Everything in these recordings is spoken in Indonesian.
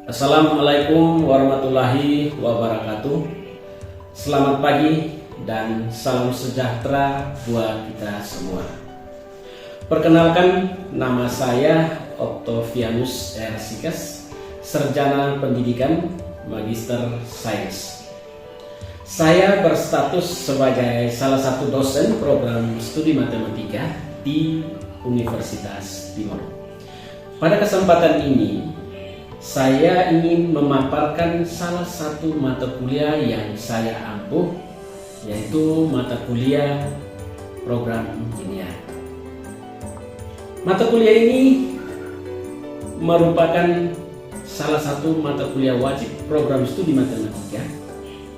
Assalamualaikum warahmatullahi wabarakatuh. Selamat pagi dan salam sejahtera buat kita semua. Perkenalkan, nama saya Octavianus R. Sikas, Sarjana Pendidikan Magister Sains. Saya berstatus sebagai salah satu dosen program studi matematika di Universitas Timur. Pada kesempatan ini, saya ingin memaparkan salah satu mata kuliah yang saya ampuh, yaitu mata kuliah program linear. Mata kuliah ini merupakan salah satu mata kuliah wajib program studi matematika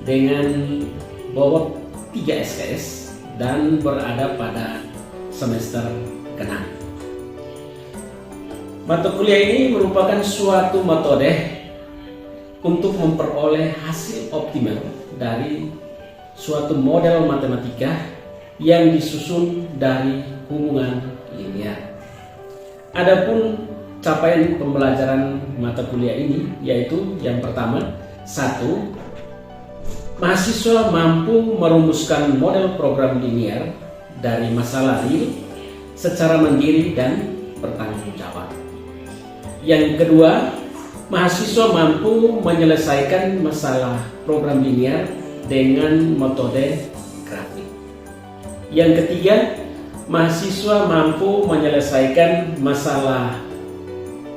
dengan bobot 3 SKS dan berada pada semester ke-6. Mata kuliah ini merupakan suatu metode untuk memperoleh hasil optimal dari suatu model matematika yang disusun dari hubungan linear. Adapun capaian pembelajaran mata kuliah ini yaitu yang pertama, 1. Mahasiswa mampu merumuskan model program linear dari masalah real secara mandiri dan bertanggung jawab. Yang kedua, mahasiswa mampu menyelesaikan masalah program linear dengan metode grafik. Yang ketiga, mahasiswa mampu menyelesaikan masalah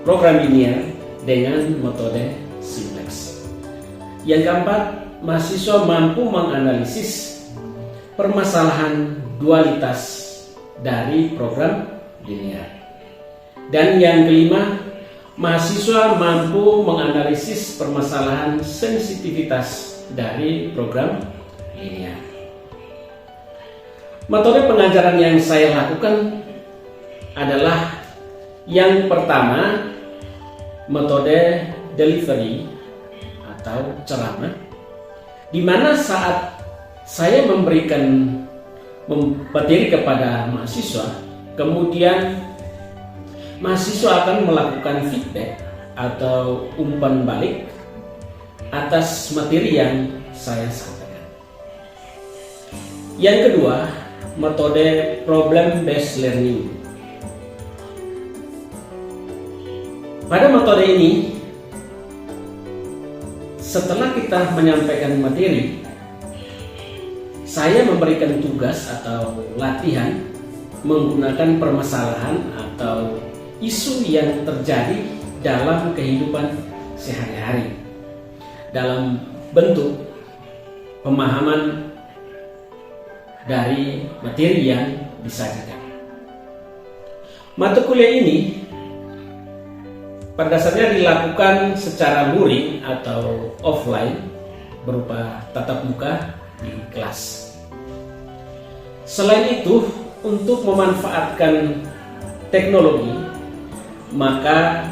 program linear dengan metode simplex. Yang keempat, mahasiswa mampu menganalisis permasalahan dualitas dari program linear. Dan yang kelima, mahasiswa mampu menganalisis permasalahan sensitivitas dari program linear. Metode pengajaran yang saya lakukan adalah yang pertama, metode delivery atau ceramah, di mana saat saya memberikan materi kepada mahasiswa, kemudian mahasiswa akan melakukan feedback atau umpan balik atas materi yang saya sampaikan. Yang kedua, metode problem based learning. Pada metode ini, setelah kita menyampaikan materi, saya memberikan tugas atau latihan menggunakan permasalahan atau isu yang terjadi dalam kehidupan sehari-hari dalam bentuk pemahaman dari materi yang disajikan. Mata kuliah ini pada dasarnya dilakukan secara luring atau offline berupa tatap muka di kelas. Selain itu, untuk memanfaatkan teknologi, maka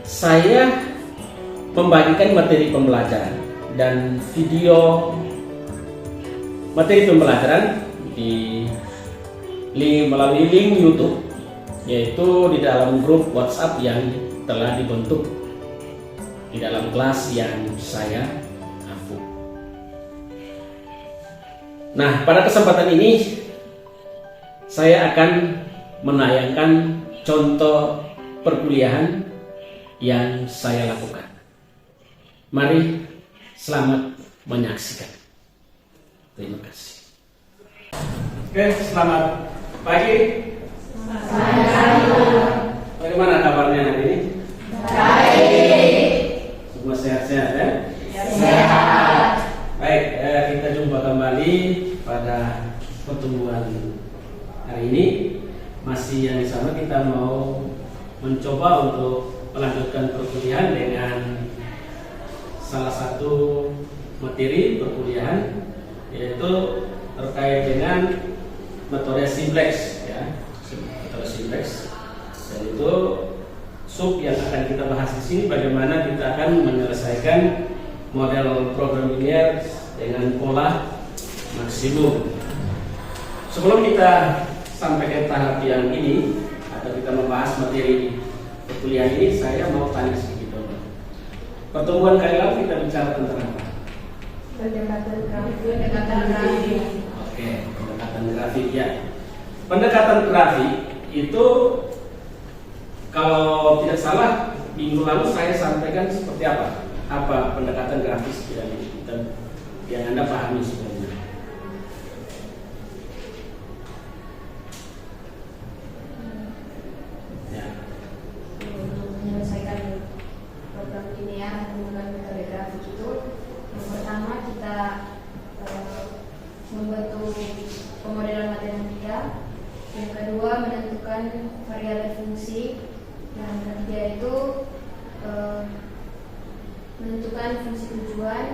saya membagikan materi pembelajaran dan video materi pembelajaran melalui link YouTube, yaitu di dalam grup WhatsApp yang telah dibentuk di dalam kelas yang saya ampuh. Nah, pada kesempatan ini saya akan menayangkan contoh perkuliahan yang saya lakukan. Mari selamat menyaksikan. Terima kasih. Oke, selamat pagi. Bagaimana kabarnya hari ini? Baik. Semua sehat-sehat ya? Sehat. Baik, kita jumpa kembali pada pertemuan hari ini. Masih yang sama, kita mau mencoba untuk melanjutkan perkuliahan dengan salah satu materi perkuliahan, yaitu terkait dengan metode simplex ya, metode simplex. Dan itu sub yang akan kita bahas di sini, bagaimana kita akan menyelesaikan model program linear dengan pola maksimum. Sebelum kita sampai ke tahap yang ini atau kita membahas materi perkuliahan ini, saya mau tanya sedikit dulu. Pertemuan kali lalu kita bicara tentang apa? Pendekatan grafik. Oke, pendekatan grafik ya. Pendekatan grafik itu kalau tidak salah minggu lalu saya sampaikan seperti apa? Apa pendekatan grafis yang Anda pahami sebenarnya? Ya. Untuk menyelesaikan program linear menggunakan metode grafik itu, yang pertama kita membentuk pemodelan matematika, yang kedua menentukan variabel fungsi, yang ketiga itu menentukan fungsi tujuan,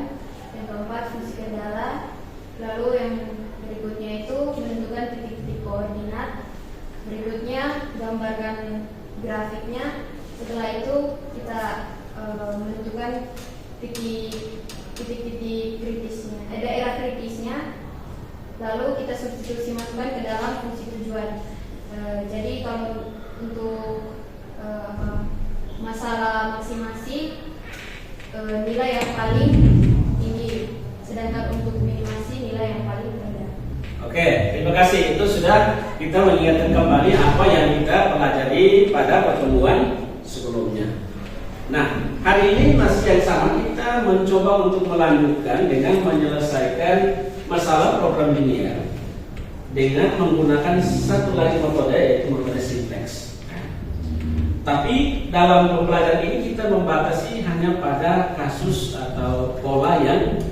yang keempat fungsi kendala, lalu yang berikutnya itu menentukan titik-titik koordinat, berikutnya gambarkan grafiknya, setelah itu kita menentukan titik-titik kritisnya, daerah kritisnya, lalu kita substitusi masukkan ke dalam fungsi tujuan. Jadi kalau untuk masalah maksimasi nilai yang paling tinggi, sedangkan untuk minimasi nilai yang paling rendah. Oke, terima kasih. Itu sudah kita mengingatkan kembali apa yang kita pelajari pada pertemuan sebelumnya. Nah, hari ini masih yang sama, kita mencoba untuk melanjutkan dengan menyelesaikan masalah program linear dengan menggunakan satu lagi metode, yaitu metode simplex. Tapi dalam pembelajaran ini kita membatasi hanya pada kasus atau pola yang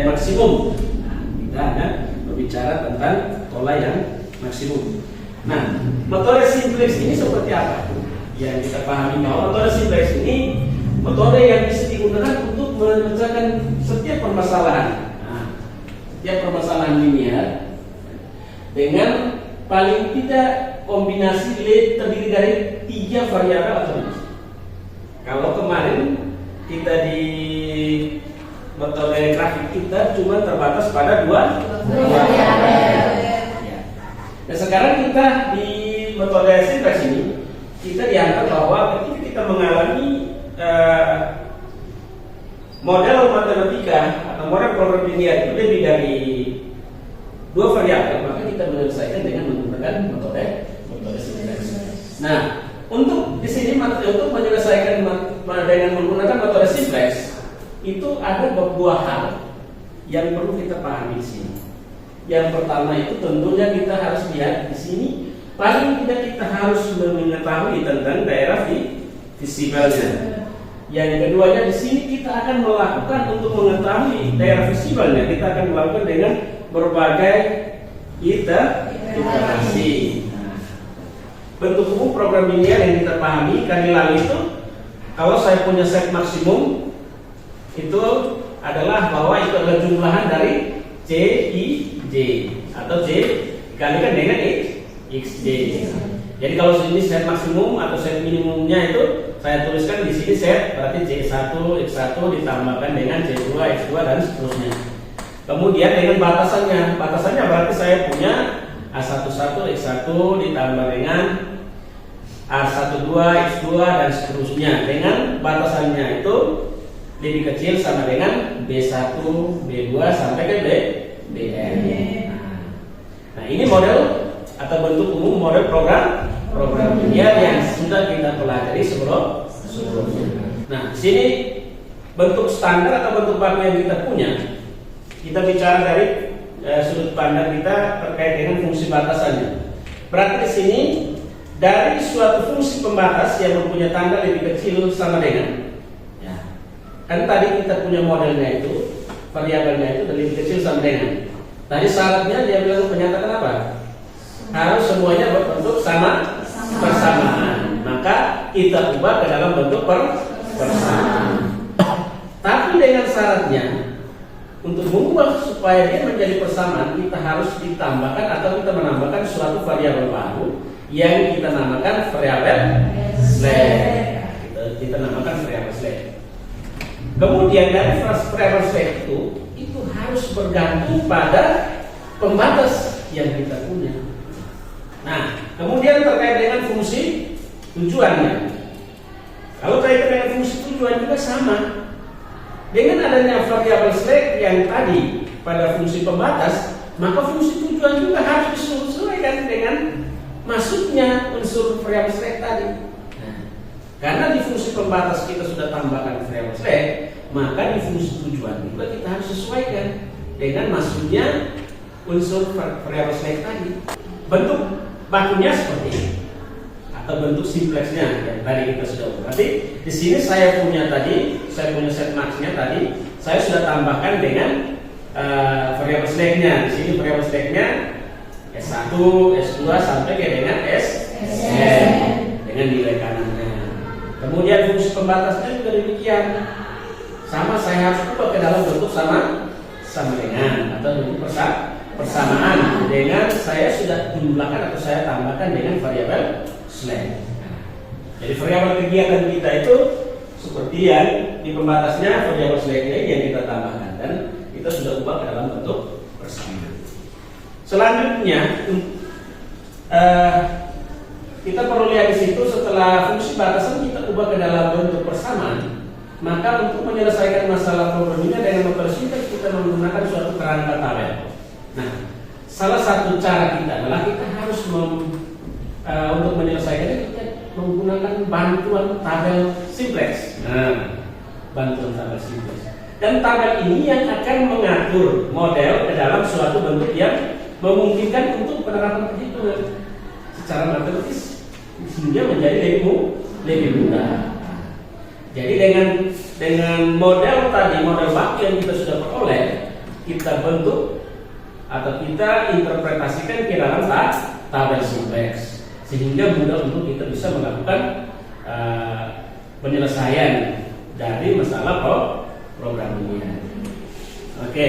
maksimum. Nah, kita hanya berbicara tentang pola yang maksimum. Nah, metode simplex ini seperti apa? Yang kita pahami bahwa metode simplex ini metode yang bisa digunakan untuk memecahkan setiap permasalahan. Nah, setiap permasalahan linear dengan paling tidak kombinasi terdiri dari 3 variabel atau lebih. Kalau kemarin kita di metode grafik kita cuma terbatas pada 2 variabel. Ya. Dan sekarang kita di metode simplex ini kita dianggap bahwa ketika kita mengalami model matematika atau model program linear itu lebih dari 2 variabel, maka kita menyelesaikan dengan menggunakan metode simplex. Nah, untuk di sini untuk menyelesaikan dengan menggunakan metode simplex itu ada beberapa hal yang perlu kita pahami di sini. Yang pertama itu tentunya kita harus lihat di sini paling tidak kita harus mengetahui tentang daerah visibilnya. Yang keduanya di sini kita akan melakukan untuk mengetahui daerah visibilnya, kita akan melakukan dengan berbagai iterasi. Bentuk umum program linear yang kita pahami kali lalu itu, kalau saya punya set maksimum itu adalah bahwa itu adalah jumlahan dari C, I, J atau J dikalikan dengan XJ. Jadi kalau sini set maksimum atau set minimumnya itu saya tuliskan di sini set, berarti J1, X1 ditambahkan dengan J2, X2 dan seterusnya. Kemudian dengan batasannya berarti saya punya A11, X1 ditambah dengan A12, X2 dan seterusnya. Dengan batasannya itu lebih kecil sama dengan B1, B2 sampai ke BN. Nah, ini model atau bentuk umum model program linear yang sudah kita pelajari sebelumnya. Nah, di sini bentuk standar atau bentuk baku yang kita punya. Kita bicara dari sudut pandang kita terkait dengan fungsi batasannya. Berarti di sini dari suatu fungsi pembatas yang mempunyai tangga lebih kecil sama dengan, ya, kan tadi kita punya modelnya itu, variabelnya itu lebih kecil sama dengan. Tadi syaratnya dia bilang menyatakan apa? Harus semuanya berbentuk bersamaan. Maka kita ubah ke dalam bentuk persamaan. Tapi dengan syaratnya, untuk mengubah supaya dia menjadi persamaan, kita harus ditambahkan atau kita menambahkan suatu variabel baru yang kita namakan variabel slab. Kita namakan variabel slab. Kemudian dari variabel slab itu harus bergantung pada pembatas yang kita punya. Nah, kemudian terkait dengan fungsi tujuannya. Kalau terkait dengan fungsi tujuan tujuan juga sama. Dengan adanya variabel select yang tadi pada fungsi pembatas, maka fungsi tujuan juga harus disesuaikan dengan masuknya unsur variabel select tadi. Nah, karena di fungsi pembatas kita sudah tambahkan variabel select, maka di fungsi tujuan juga kita harus sesuaikan dengan masuknya unsur variabel select tadi. Bentuk bakunya seperti ini, atau bentuk simplexnya yang tadi kita sudah berarti di sini saya punya set max-nya tadi, saya sudah tambahkan dengan variabel select-nya. Di sini variabel select-nya S1, S2 sampai ke dengan Sn dengan nilai kanannya. Kemudian fungsi pembatasnya juga demikian. Sama, saya harus ubah ke dalam bentuk sama dengan atau bentuk persamaan dengan saya sudah jumlahkan atau saya tambahkan dengan variabel select. Jadi variabel kegiatan kita itu seperti yang di pembatasnya variabel select-nya yang kita tambahkan dan kita sudah ubah ke dalam bentuk persamaan. Selanjutnya kita perlu lihat di situ setelah fungsi batasan kita ubah ke dalam bentuk persamaan, maka untuk menyelesaikan masalah programnya dengan metode sinteks kita menggunakan suatu kerangka tabel. Nah, salah satu cara kita adalah kita harus untuk menyelesaikannya kita menggunakan bantuan tabel simplex. Nah, bantuan tabel simplex. Dan tabel ini yang akan mengatur model ke dalam suatu bentuk yang memungkinkan untuk penerapan perhitungan secara matematis sehingga menjadi lebih mudah. Jadi dengan model tadi, model baku yang kita sudah peroleh, kita bentuk atau kita interpretasikan ke dalam tabel simplex sehingga mudah untuk kita bisa melakukan penyelesaian dari masalah program ini. Oke.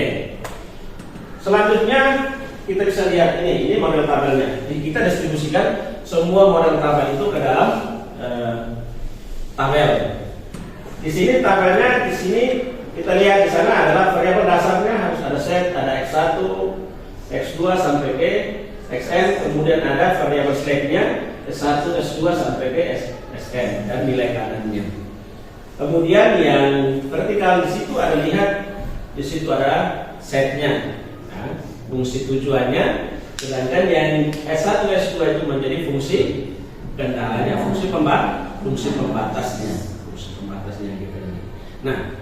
Selanjutnya kita bisa lihat ini model tabelnya. Jadi kita distribusikan semua model tabel itu ke dalam tabel. Di sini tabelnya, di sini kita lihat di sana adalah variabel dasarnya harus ada set, ada x1, x2 sampai ke xn, kemudian ada variabel select-nya s1, s2 sampai ke sn dan nilai kanannya. Kemudian yang vertikal di situ ada lihat di situ ada setnya. Fungsi tujuannya, sedangkan yang S1, S2 itu menjadi fungsi kendalanya, fungsi pembatasnya gitu. Nah,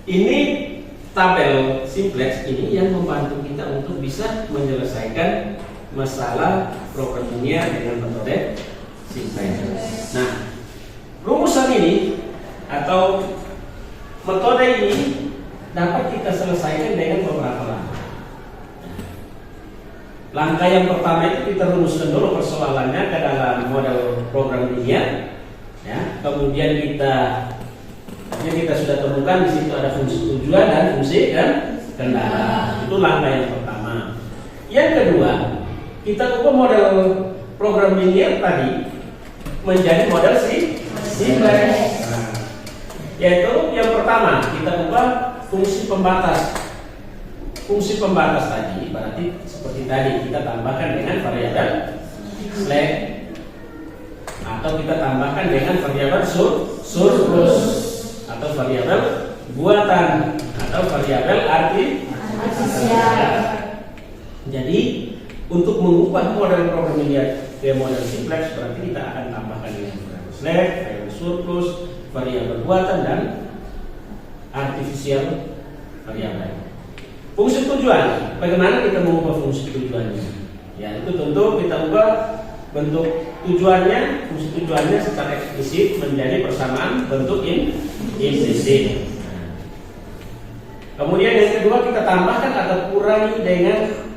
ini tabel simplex ini yang membantu kita untuk bisa menyelesaikan masalah program linear dengan metode simplex. Nah, rumusan ini atau metode ini dapat kita selesaikan dengan beberapa langkah. Langkah yang pertama itu kita rumuskan dulu persoalannya ke dalam model program linear, ya. Kemudian kita sudah temukan di situ ada fungsi tujuan dan fungsi kendala. Itu langkah yang pertama. Yang kedua, kita ubah model program linear tadi menjadi model simplex. Yaitu yang pertama kita ubah fungsi pembatas. Fungsi pembatas tadi berarti seperti tadi kita tambahkan dengan variabel select atau kita tambahkan dengan variabel surplus atau variabel buatan atau variabel artifisial. Jadi untuk mengubah model program linear ke model simplex berarti kita akan tambahkan dengan variabel select, variabel surplus, variabel buatan dan artifisial variabel. Fungsi tujuan, bagaimana kita mengubah fungsi tujuannya? Ya, itu tentu kita ubah bentuk tujuannya, fungsi tujuannya secara eksplisit menjadi persamaan bentuk implisit. Kemudian yang kedua kita tambahkan atau kurangi dengan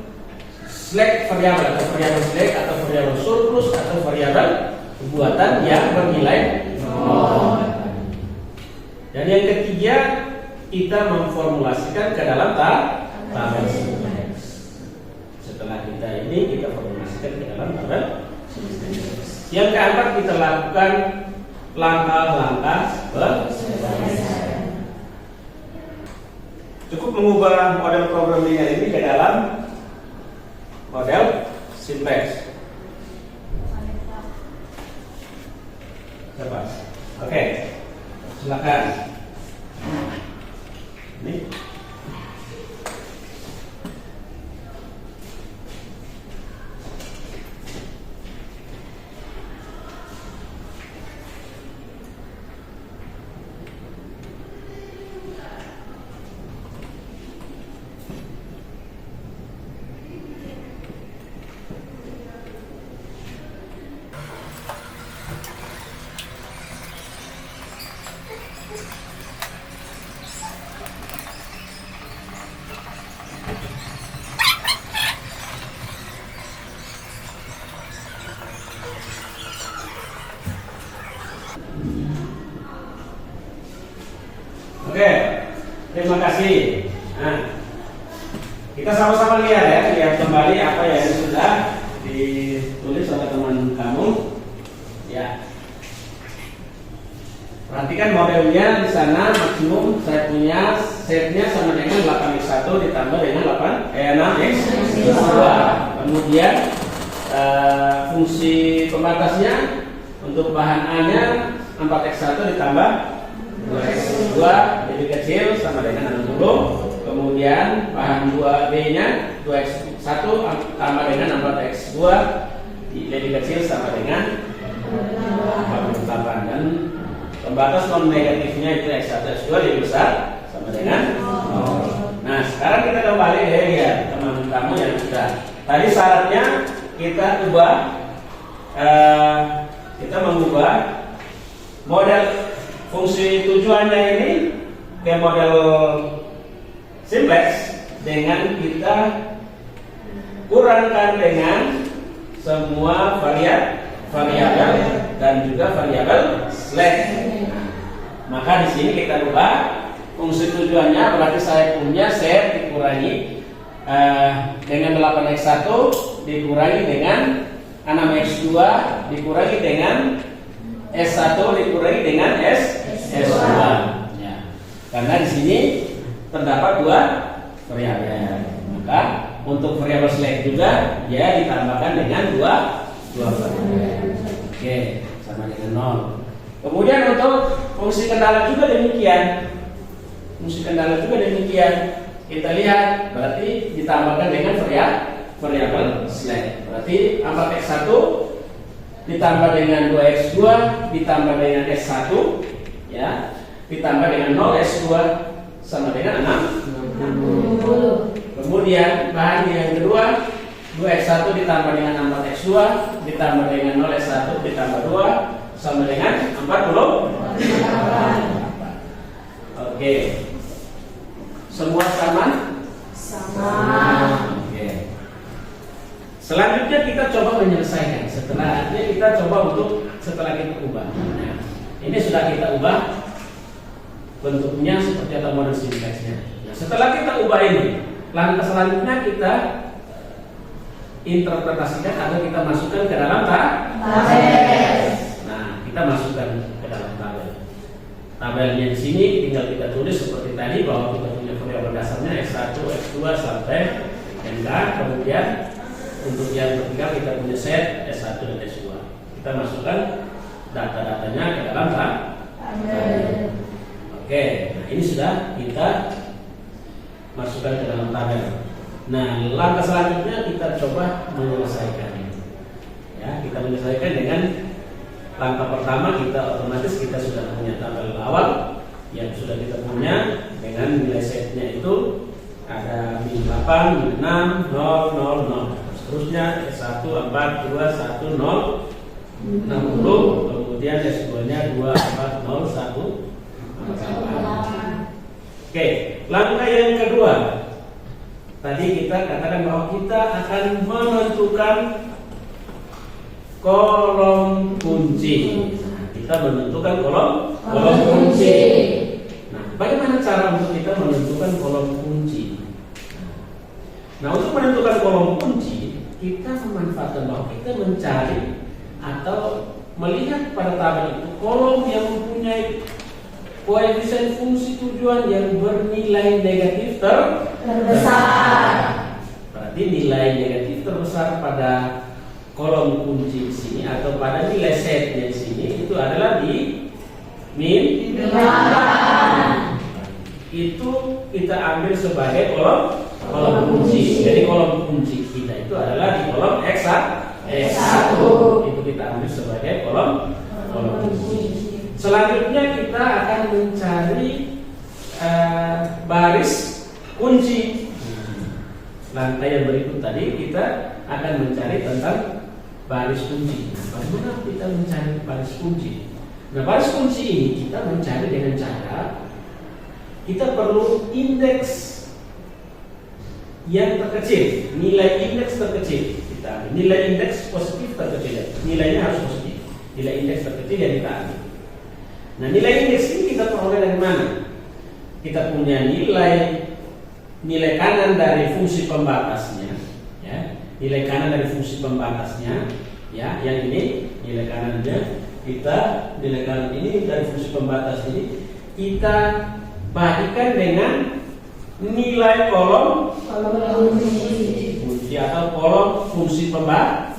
select variabel atau variabel select atau variabel surplus atau variabel buatan yang bernilai 0. Dan yang ketiga kita memformulasikan ke dalam tabel simplex. Setelah kita formulasikan ke dalam tabel simplex. Yang keempat kita lakukan langkah-langkah penyelesaian. Cukup mengubah model program linear ini ke dalam model simplex. Oke, silakan. Terima kasih. Nah, kita sama-sama lihat kembali apa yang sudah ditulis oleh teman kamu. Ya. Perhatikan modelnya di sana maksimum saya punya setnya sama dengan 8x1 ditambah dengan 6x2. Kemudian fungsi pembatasnya untuk bahan A-nya 4x1 ditambah 2x2 lebih kecil sama dengan 60. Kemudian bahan 2B-nya 2x1 tambah dengan 4x2 lebih kecil sama dengan 48. Dan pembatas non negatifnya itu x1 x2 lebih besar sama dengan 0. Nah, sekarang kita kembali lihat teman kamu yang sudah. Tadi syaratnya kita ubah, kita mengubah model fungsi tujuannya ini ke model simplex dengan kita kurangkan dengan semua variabel dan juga variabel slash. Maka di sini kita ubah fungsi tujuannya, berarti saya punya set dikurangi dengan 8x1 dikurangi dengan 6x2 dikurangi dengan S1 dikurangi dengan S2. Ya. Karena di sini terdapat dua variabel. Maka untuk variabel select juga ya ditambahkan dengan dua variabel. Oke, sama dengan 0. Kemudian untuk fungsi kendala juga demikian. Fungsi kendala juga demikian. Kita lihat berarti ditambahkan dengan variabel select. Berarti 4x1 ditambah dengan 2x2 ditambah dengan s1 ya, ditambah dengan 0x2 sama dengan 60. Kemudian bahan yang kedua 2x1 ditambah dengan 4x2 ditambah dengan 0x1 ditambah 2 sama dengan 40. Oke. Semua sama? Sama. Oke. Selanjutnya kita coba menyelesaikan. Setelahnya kita coba setelah kita ubah. Nah, ini sudah kita ubah bentuknya seperti atau model sintaksnya. Nah, setelah kita ubah ini, langkah selanjutnya kita interpretasikan atau kita masukkan ke dalam tabel. Nah, kita masukkan ke dalam tabel. Tabelnya di sini tinggal kita tulis seperti tadi bahwa kita punya variabel dasarnya x1, x2 sampai n. Kemudian untuk yang vertikal kita punya set S1 dan S2. Kita masukkan data-datanya ke dalam tabel. Oke, nah ini sudah kita masukkan ke dalam tabel. Nah, langkah selanjutnya kita coba menyelesaikan. Ya, kita menyelesaikan dengan langkah pertama kita otomatis kita sudah punya tabel awal yang sudah kita punya dengan nilai setnya itu ada min 8, min 6, 0, 0, 0. Seterusnya S1 4 2 1 0 60, kemudian S2 nya 2 4 0 1 8. Oke, langkah yang kedua. Tadi kita katakan bahwa kita akan menentukan kolom kunci. Nah, kita menentukan kolom kunci. Nah, bagaimana cara untuk kita menentukan kolom kunci? Nah, untuk menentukan kolom kunci, kita memanfaatkan bahwa kita mencari atau melihat pada tabel itu kolom yang mempunyai koefisien fungsi tujuan yang bernilai negatif terbesar. Berarti nilai negatif terbesar pada kolom kunci di sini atau pada nilai setnya di sini itu adalah di min 8. Itu kita ambil sebagai kolom kunci. Jadi kolom kunci kita itu adalah di kolom X1. Itu kita ambil sebagai kolom kunci. Selanjutnya kita akan mencari baris kunci. Lantai yang berikut tadi kita akan mencari tentang baris kunci. Nah, bagaimana kita mencari baris kunci? Nah, baris kunci ini kita mencari dengan cara kita perlu indeks yang terkecil, nilai indeks terkecil. Kita ambil nilai indeks positif terkecil, nilainya harus positif. Nilai indeks terkecil yang kita ambil. Nah, nilai indeks ini kita peroleh dari mana? kita punya nilai kanan dari fungsi pembatasnya, ya, nilai kanan dari fungsi pembatasnya, ya, yang ini nilai kanannya, nilai kanan ini dari fungsi pembatas ini kita bagikan dengan nilai kolom kunci atau kolom fungsi pembatas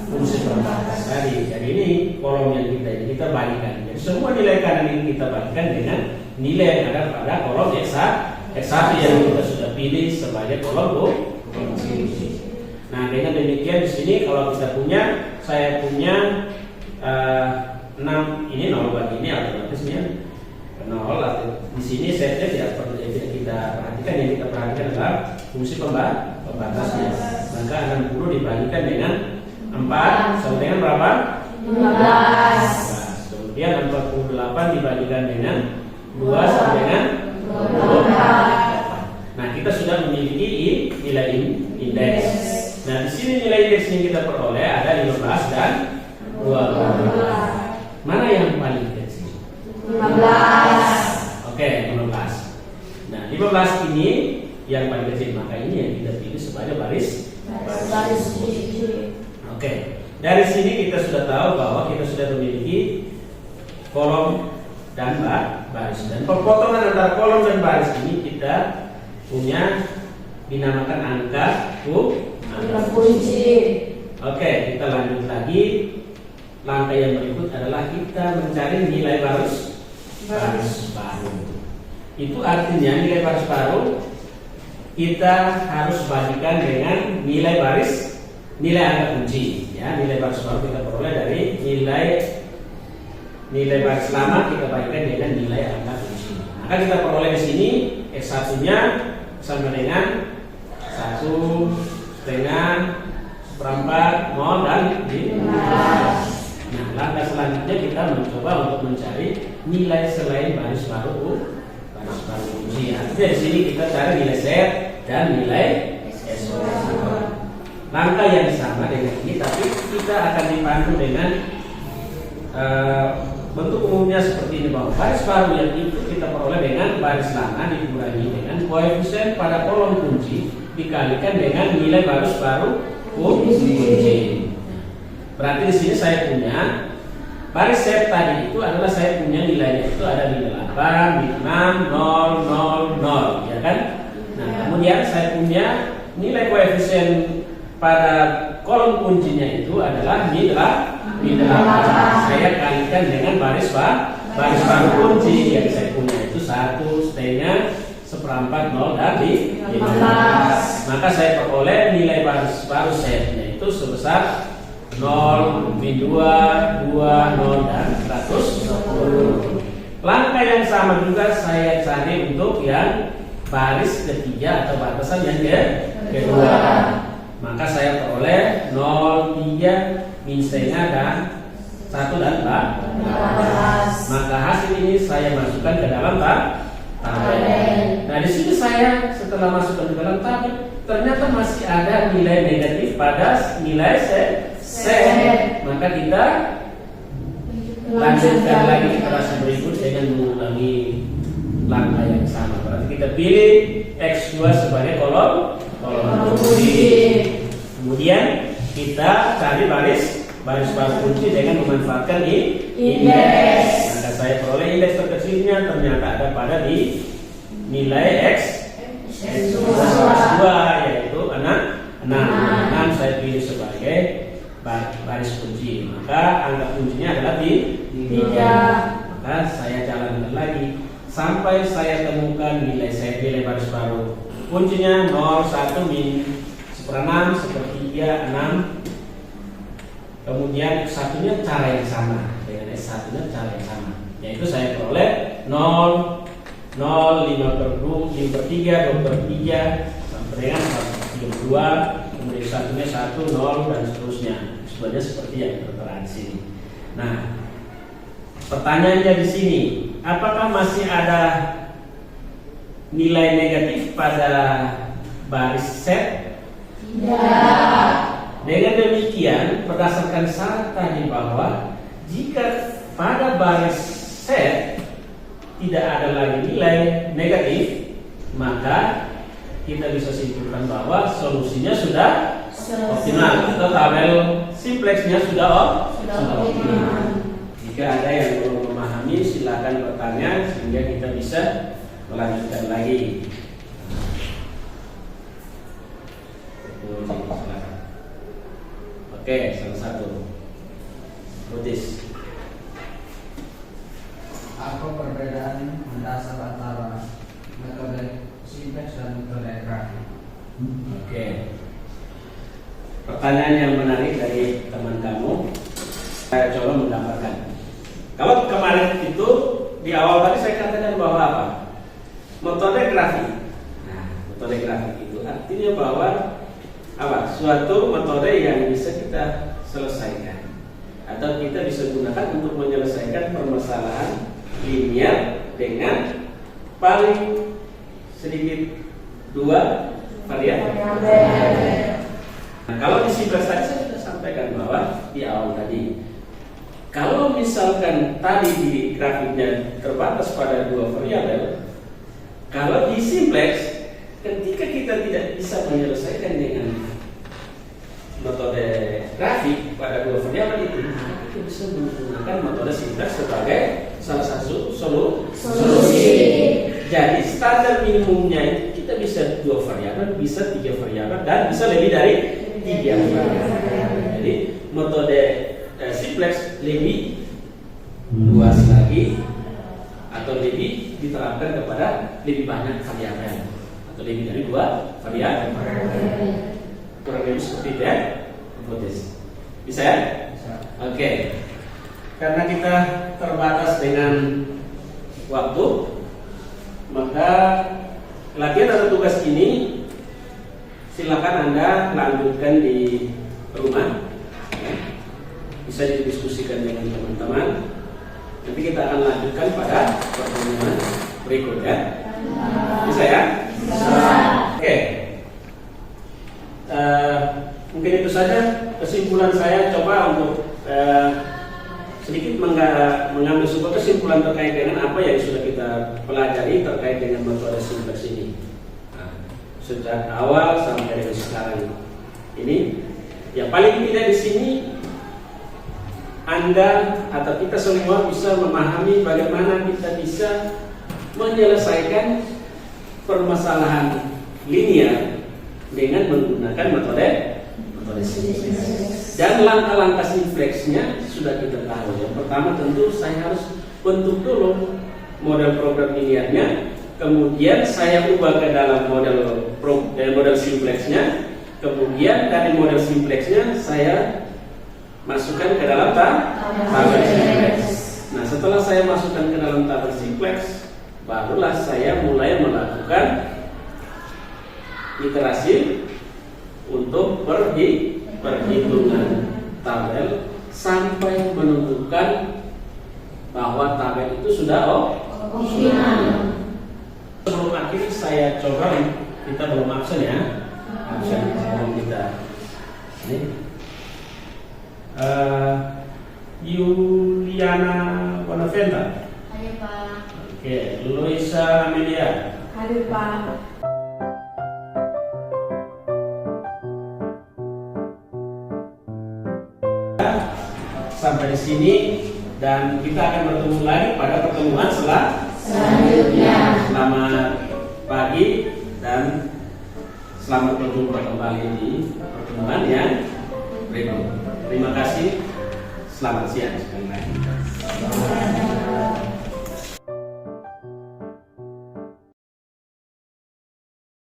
tadi. Jadi ini kolom yang kita bagikan. Jadi semua nilai kanan ini kita bagikan dengan nilai yang ada pada kolom X1 yang kita sudah pilih sebagai kolom kunci. Nah, dengan demikian di sini kalau saya punya 6 ini 0 bagi ini otomatisnya 0. Di sini setnya tidak kita perhatikan, yang kita perhatikan adalah fungsi pembatasnya. Maka 60 dibagikan dengan 4 sama dengan berapa? 15. Kemudian 48 dibagikan dengan 2 sama dengan 24. Nah, kita sudah memiliki nilai indeks. Nah, di sini nilai indeks yang kita peroleh ada 15 dan 20. Mana yang paling kecil? 15. Oke, 15. Nah, 15 ini yang paling kecil, maka ini yang kita pilih sebagai baris kunci. Oke. Dari sini kita sudah tahu bahwa kita sudah memiliki kolom dan baris. Dan perpotongan antara kolom dan baris ini kita punya dinamakan angka kunci. Oke, kita lanjut lagi. Langkah yang berikut adalah kita mencari nilai baris baru. Itu artinya nilai baris baru kita harus bagikan dengan nilai angka kunci. Ya, nilai baris baru kita peroleh dari nilai baris lama kita bagikan dengan nilai angka kunci. Maka kita peroleh di sini X1-nya sama dengan 1/2, 1/4, 0 dan 15. Nah, langkah selanjutnya kita mencoba untuk mencari nilai selain baris baru kunci. Artinya di sini kita cari nilai set dan nilai S1. Langkah yang sama dengan ini, tapi kita akan dipandu dengan bentuk umumnya seperti ini, bahwa baris baru yang itu kita peroleh dengan baris lama dikurangi dengan koefisien pada kolom kunci dikalikan dengan nilai baris baru kunci. Berarti di sini saya punya baris set tadi itu adalah saya punya nilainya itu ada di 8, di 6, 0, 0, 0, ya kan? Nah, kemudian saya punya nilai koefisien pada kolom kuncinya itu adalah di 8. Saya kalikan dengan baris baru kunci yang saya punya itu 1/2, 1/4, 0 dan di 15. Maka saya peroleh nilai baris baru setnya itu sebesar 0, -2, 2, 0 dan 120. Langkah yang sama juga saya cari untuk yang baris ketiga atau batasan yang kedua. Maka saya peroleh 0, 3, -1 dan 1 dan 14. Maka hasil ini saya masukkan ke dalam tabel. Nah, di sini saya setelah masukkan ke dalam tabel ternyata masih ada nilai negatif pada nilai set. Maka kita lanjutkan lagi iterasi berikut dengan mengulangi langkah yang sama. Berarti kita pilih X2 sebagai kolom kunci. Kemudian kita cari baris baru kunci dengan memanfaatkan indeks. Maka saya peroleh indeks terkecilnya ternyata ada pada di nilai X2 yaitu 6. Saya pilih sebagai baris kunci. Maka angka kuncinya adalah di 3. Maka saya jalankan lagi sampai saya temukan nilai baris baru kuncinya 0, 1, -1/6, 1/3, 6. Kemudian satunya cara yang sama dengan S1-nya cara yang sama, yaitu saya peroleh 0, 5/2, 5/3, 2/3 sampai dengan 1/32. Kemudian satunya 1, 0 dan seterusnya. Sebenarnya seperti yang tertera di sini. Nah, pertanyaannya di sini, apakah masih ada nilai negatif pada baris set? Tidak. Dengan demikian, berdasarkan syarat tadi bahwa jika pada baris set tidak ada lagi nilai negatif, maka kita bisa simpulkan bahwa solusinya sudah optimal atau tabel simplexnya sudah optimal. Jika ada yang belum memahami, silakan bertanya sehingga kita bisa melanjutkan lagi. Oke, salah satu. Butis. Apa perbedaan mendasar antara metode simplex dan metode grafik? Oke. Pertanyaan yang menarik dari teman kamu. Saya coba menggambarkan. Kalau kemarin itu di awal tadi saya katakan bahwa apa? Metode grafik. Nah, metode grafik itu artinya bahwa apa? Suatu metode yang bisa kita selesaikan atau kita bisa gunakan untuk menyelesaikan permasalahan linear dengan paling sedikit 2 variabel. Nah, kalau di simplex tadi saya sudah sampaikan bahwa di awal tadi, kalau misalkan tadi di grafiknya terbatas pada 2 variabel, kalau di simplex ketika kita tidak bisa menyelesaikan dengan metode grafik pada 2 variabel itu, kita bisa menggunakan metode simplex sebagai salah satu solusi. Jadi standar minimumnya itu kita bisa 2 variabel, bisa 3 variabel, dan bisa lebih dari 3 variabel. Jadi metode simplex lebih luas lagi atau lebih diterapkan kepada lebih banyak variabel atau lebih dari 2 variabel. Kurang lebih seperti itu ya, hipotesis. Bisa ya? Bisa. Oke. Karena kita terbatas dengan waktu, maka latihan atau tugas ini silakan Anda lanjutkan di rumah. Ya. Bisa didiskusikan dengan teman-teman. Nanti kita akan lanjutkan pada pertemuan berikutnya. Bisa ya? Bisa. Oke. Mungkin itu saja kesimpulan saya. Coba untuk sedikit mengambil sebuah kesimpulan terkait dengan apa yang sudah kita pelajari terkait dengan metode simplex ini. Nah, sejak awal sampai dengan sekarang ini, ya paling tidak di sini Anda atau kita semua bisa memahami bagaimana kita bisa menyelesaikan permasalahan linear dengan menggunakan metode simplex. Dan langkah-langkah simplexnya sudah kita tahu. Yang pertama tentu saya harus bentuk dulu model program linearnya, kemudian saya ubah ke dalam model simplexnya, kemudian dari model simplexnya saya masukkan ke dalam tabel simplex. Nah, setelah saya masukkan ke dalam tabel simplex, barulah saya mulai melakukan iterasi untuk perhitungan tabel sampai menentukan bahwa tabel itu sudah optimal. Sebelum akhir saya coba, kita belum absen ya, absen sebelum kita ini. Yuliana Bonaventa. Hadir Pak. Oke, Luisa Amelia. Hadir Pak. Sampai di sini dan kita akan bertemu lagi pada pertemuan selanjutnya. Selamat pagi dan selamat berjumpa kembali di pertemuan yang berikut. Terima kasih. Selamat siang sekali lagi.